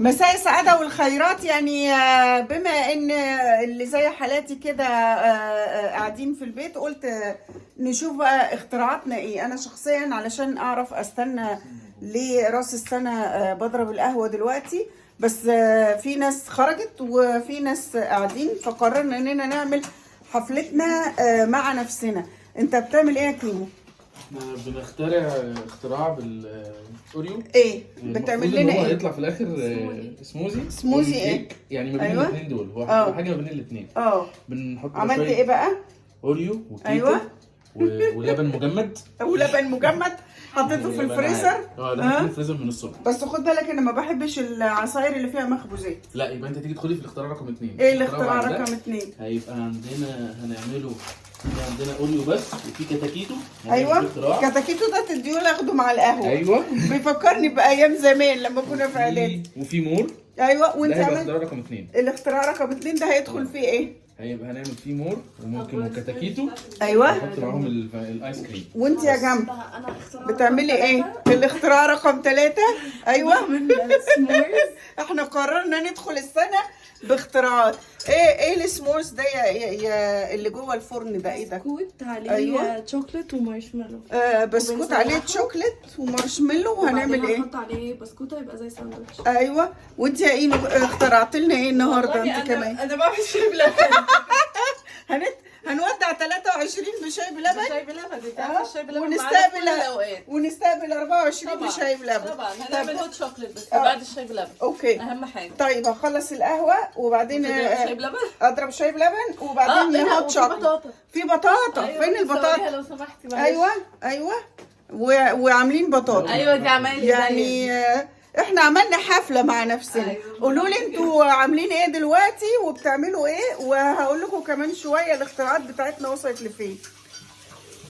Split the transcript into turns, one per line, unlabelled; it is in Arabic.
مساء السعادة والخيرات. يعني بما ان اللي زي حالاتي كده قاعدين في البيت، قلت نشوف بقى اختراعاتنا ايه. انا شخصيا علشان اعرف استنى لراس السنة بضرب القهوة دلوقتي، بس في ناس خرجت وفي ناس قاعدين، فقررنا اننا نعمل حفلتنا مع نفسنا. انت بتعمل ايه يا كيمو؟
احنا بنخترع اختراع بالاوريو.
ايه بتعمل لنا
هو
ايه؟
هيطلع في الاخر سموزي
سموزي
أوريو
ايه؟
كيك. يعني ما بين
أيوة.
الاثنين دول هو حاجه ما بين الاثنين. بنحط
عملت
شوية
ايه بقى؟
اوريو وكيكه.
أيوة.
ولبن مجمد.
ولبن مجمد حطيته في الفريزر.
ده حطيته في الفريزر من الصبح.
بس خد بالك انا ما بحبش العصاير اللي فيها مخبوزات.
لا، يبقى انت تيجي تدخلي في الاختراع رقم 2.
ايه الاختراع رقم 2؟
هيبقى هنعمله عندنا اوريو بس، وفي كتاكيتو.
ايوه، كتاكيتو ده تديه اخده مع القهوه.
ايوه،
بيفكرني بايام زمان لما كنا في اعدادي.
وفي مور.
ايوه، وانت
ده هيبقى
عملت
اختراع رقم 2.
الاختراع رقم 2 ده هيدخل فيه ايه؟
هيبقى هنعمل فيه مور وممكن كتاكيتو.
ايوه،
نحط معاهم الايس كريم.
وانت يا جنب بتعملي ايه؟ الاختراع رقم 3. ايوه احنا قررنا ندخل السنه باختراعات. ايه السمورز ده يا اللي جوه الفرن ده؟ ايه ده؟
بسكوت عليه
أيوة.
شوكليت ومارشميلو.
بسكوت عليه شوكليت ومارشميلو. وهنعمل ايه؟
هنحط عليه بسكوت هيبقى زي ساندوتش.
ايوه. وانت يا اينو اخترعت لنا ايه النهارده انت كمان؟
انا بعمل شاي بلبن.
هنودع 23 بشاي بلبن.
شاي بلبن دي تعرف الشاي بلبن
ونستقبل 24 بشاي بلبن.
طبعا هنعمل هوت شوكليت بس بعد الشاي بلبن.
اوكي،
اهم حاجه.
طيب هخلص القهوه وبعدين
شاي بلبن.
اضرب شاي بلبن وبعدين هوت شوكليت. في بطاطا.
أيوة،
فين البطاطا؟
لو سمحتي.
ايوه وعاملين بطاطا.
ايوه دي عمايل
يعني احنا عملنا حفله مع نفسنا.
أيوة.
قولوا لي انتوا عاملين ايه دلوقتي وبتعملوا ايه، وهقول لكم كمان شويه الاختراعات بتاعتنا وصلت لفين.